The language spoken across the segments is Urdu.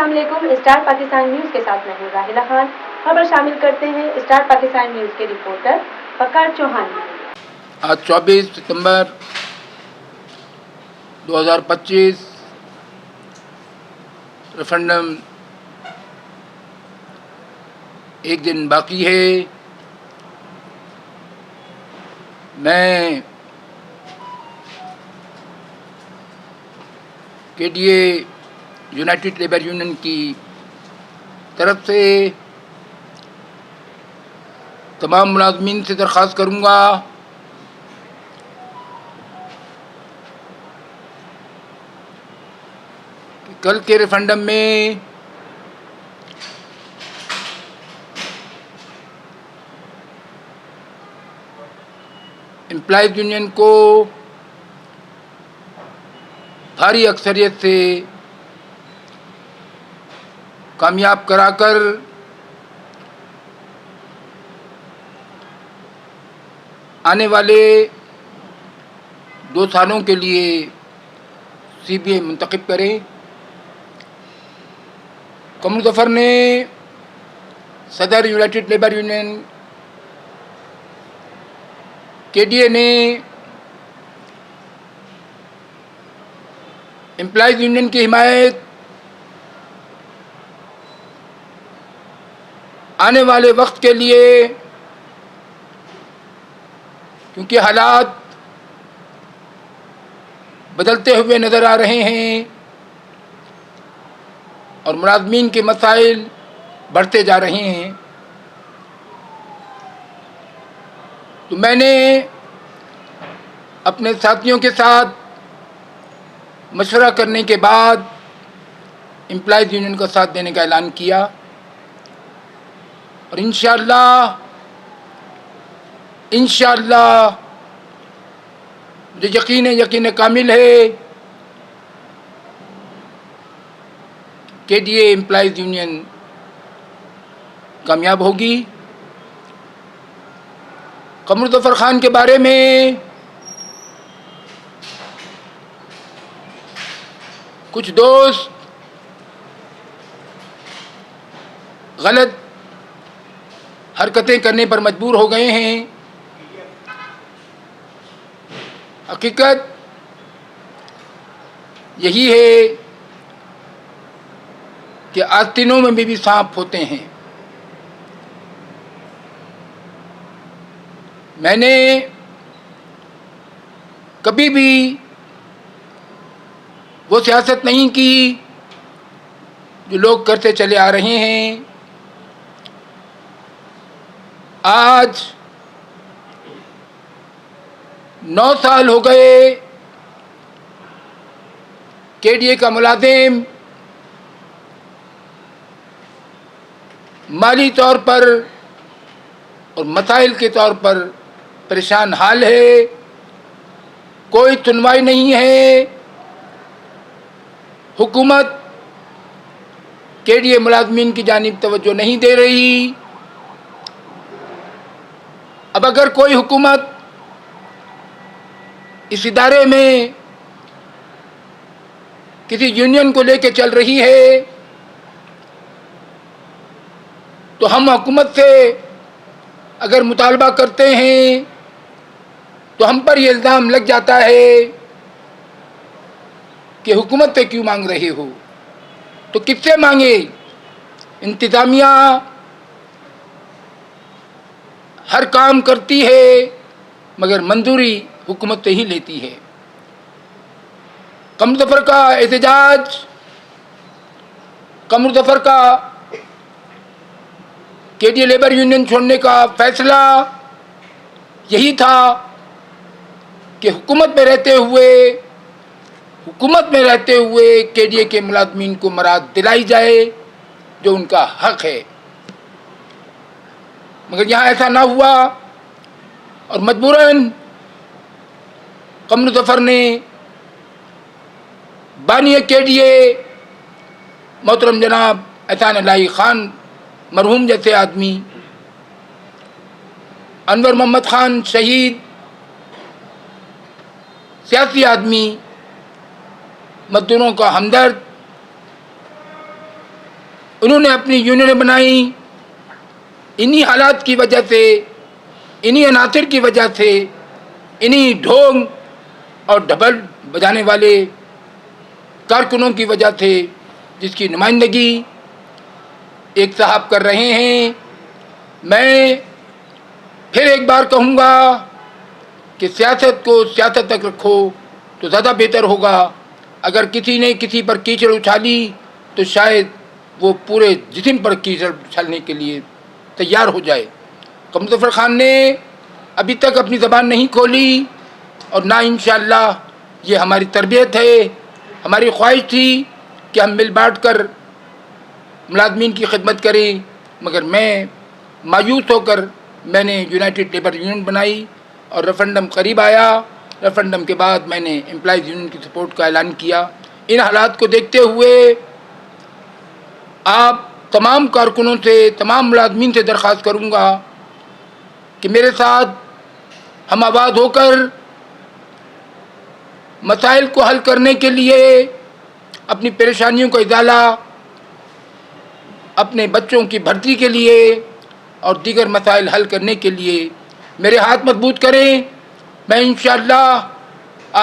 السلام علیکم. اسٹار پاکستان نیوز کے ساتھ میں ہوں راحلہ خان. خبر شامل کرتے ہیں اسٹار پاکستان نیوز کے رپورٹر وقار چوہان. آج 24 ستمبر 2025 ریفرنڈم ایک دن باقی ہے. میں کے D A United labour union کی طرف سے تمام ملازمین سے درخواست کروں گا کہ کل کے ریفرنڈم میں امپلائیز یونین کو بھاری اکثریت سے کامیاب کرا کر آنے والے 2 سالوں کے لیے سی بی اے منتخب کریں. قمر ظفر نے صدر یونائٹڈ لیبر یونین کے ڈی اے نے امپلائیز یونین کی حمایت آنے والے وقت کے لیے، کیونکہ حالات بدلتے ہوئے نظر آ رہے ہیں اور ملازمین کے مسائل بڑھتے جا رہے ہیں، تو میں نے اپنے ساتھیوں کے ساتھ مشورہ کرنے کے بعد امپلائیز یونین کا ساتھ دینے کا اعلان کیا، اور انشاءاللہ مجھے یقین کامل ہے کہ ڈی اے امپلائیز یونین کامیاب ہوگی. قمر ظفر خان کے بارے میں کچھ دوست غلط حرکتیں کرنے پر مجبور ہو گئے ہیں. حقیقت یہی ہے کہ آستینوں میں بھی سانپ ہوتے ہیں. میں نے کبھی بھی وہ سیاست نہیں کی جو لوگ کرتے چلے آ رہے ہیں. آج 9 سال ہو گئے کے ڈی اے کا ملازم مالی طور پر اور مسائل کے طور پر پریشان حال ہے. کوئی سنوائی نہیں ہے. حکومت کے ڈی اے ملازمین کی جانب توجہ نہیں دے رہی. اب اگر کوئی حکومت اس ادارے میں کسی یونین کو لے کے چل رہی ہے تو ہم حکومت سے اگر مطالبہ کرتے ہیں تو ہم پر یہ الزام لگ جاتا ہے کہ حکومت سے کیوں مانگ رہے ہو. تو کس سے مانگے؟ انتظامیہ ہر کام کرتی ہے مگر منظوری حکومت سے ہی لیتی ہے. قمر ظفر کا احتجاج، قمر ظفر کا کے ڈی اے لیبر یونین چھوڑنے کا فیصلہ یہی تھا کہ حکومت میں رہتے ہوئے کے ڈی اے کے ملازمین کو مراعات دلائی جائے جو ان کا حق ہے. مگر یہاں ایسا نہ ہوا اور مجبوراً قمر ظفر نے بانی کے ڈی اے محترم جناب احسان الہی خان مرحوم جیسے آدمی، انور محمد خان شہید سیاسی آدمی، مزدوروں کا ہمدرد، انہوں نے اپنی یونینیں بنائی، انہی حالات کی وجہ سے، انہی عناصر کی وجہ سے، انہی ڈھول اور ڈھبل بجانے والے کارکنوں کی وجہ سے جس کی نمائندگی ایک صاحب کر رہے ہیں۔ میں پھر ایک بار کہوں گا کہ سیاست کو سیاست تک رکھو تو زیادہ بہتر ہوگا۔ اگر کسی نے کسی پر کیچڑ اچھالی تو شاید وہ پورے جسم پر کیچڑ اچھالنے کے لیے تیار ہو جائے۔ قمر ظفر خان نے ابھی تک اپنی زبان نہیں کھولی، اور نہ انشاءاللہ یہ ہماری تربیت ہے۔ ہماری خواہش تھی کہ ہم مل بانٹ کر ملازمین کی خدمت کریں، مگر میں مایوس ہو کر میں نے یونائٹڈ لیبر یونین بنائی، اور ریفرنڈم قریب آیا۔ ریفرنڈم کے بعد میں نے امپلائیز یونین کی سپورٹ کا اعلان کیا۔ ان حالات کو دیکھتے ہوئے آپ تمام کارکنوں سے، تمام ملازمین سے درخواست کروں گا کہ میرے ساتھ ہم آواز ہو کر مسائل کو حل کرنے کے لیے، اپنی پریشانیوں کا ازالہ، اپنے بچوں کی بھرتی کے لیے اور دیگر مسائل حل کرنے کے لیے میرے ہاتھ مضبوط کریں۔ میں انشاءاللہ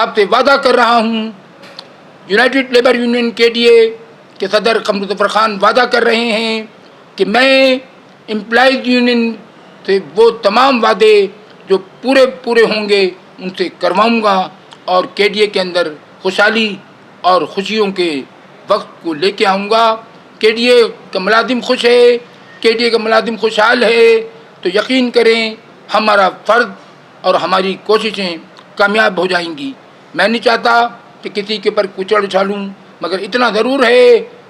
آپ سے وعدہ کر رہا ہوں، یونائٹڈ لیبر یونین KDA کے صدر قمر ظفر خان وعدہ کر رہے ہیں کہ میں امپلائیز یونین سے وہ تمام وعدے جو پورے ہوں گے ان سے کرواؤں گا، اور KDA کے اندر خوشحالی اور خوشیوں کے وقت کو لے کے آؤں گا۔ KDA کا ملازم خوش ہے، KDA کا ملازم خوشحال ہے، تو یقین کریں ہمارا فرض اور ہماری کوششیں کامیاب ہو جائیں گی۔ میں نہیں چاہتا کہ کسی کے پر کچڑ اچھالوں، مگر اتنا ضرور ہے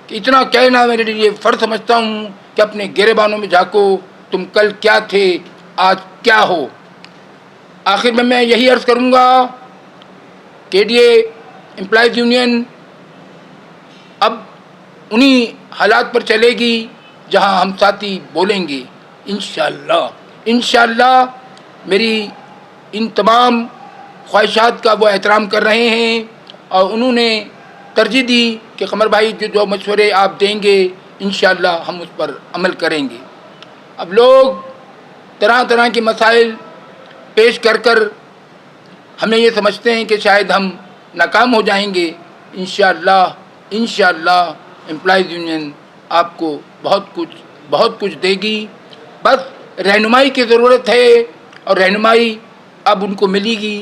کہ اتنا کہنا میرے لیے فرض سمجھتا ہوں کہ اپنے گریبانوں میں جھانکو، تم کل کیا تھے، آج کیا ہو۔ آخر میں یہی عرض کروں گا، KDA امپلائیز یونین اب انہی حالات پر چلے گی جہاں ہم ساتھی بولیں گے انشاءاللہ۔ میری ان تمام خواہشات کا وہ احترام کر رہے ہیں، اور انہوں نے ترجیح دی کہ قمر بھائی جو مشورے آپ دیں گے انشاءاللہ ہم اس پر عمل کریں گے۔ اب لوگ طرح طرح کے مسائل پیش کر ہمیں یہ سمجھتے ہیں کہ شاید ہم ناکام ہو جائیں گے۔ انشاءاللہ امپلائیز یونین آپ کو بہت کچھ دے گی، بس رہنمائی کی ضرورت ہے، اور رہنمائی اب ان کو ملے گی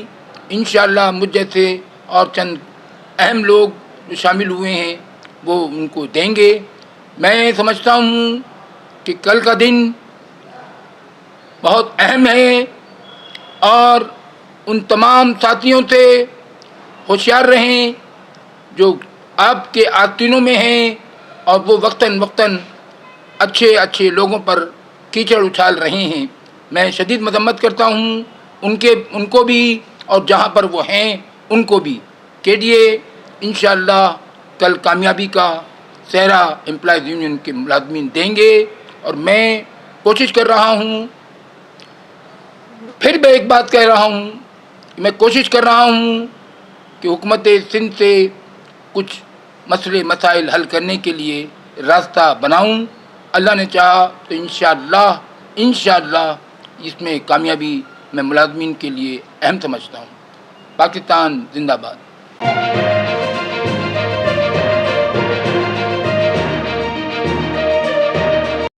انشاءاللہ۔ مجھ جیسے اور چند اہم لوگ جو شامل ہوئے ہیں وہ ان کو دیں گے۔ میں سمجھتا ہوں کہ کل کا دن بہت اہم ہے، اور ان تمام ساتھیوں سے ہوشیار رہیں جو آپ کے آستینوں میں ہیں، اور وہ وقتاً اچھے لوگوں پر کیچڑ اچھال رہے ہیں۔ میں شدید مذمت کرتا ہوں ان کو بھی، اور جہاں پر وہ ہیں ان کو بھی۔ KDA انشاءاللہ کل کامیابی کا سہرا امپلائیز یونین کے ملازمین دیں گے، اور میں کوشش کر رہا ہوں، پھر میں ایک بات کہہ رہا ہوں، میں کوشش کر رہا ہوں کہ حکومت سندھ سے کچھ مسائل حل کرنے کے لیے راستہ بناؤں۔ اللہ نے چاہا تو انشاءاللہ اس میں کامیابی میں ملازمین کے لیے اہم سمجھتا ہوں۔ پاکستان زندہ باد۔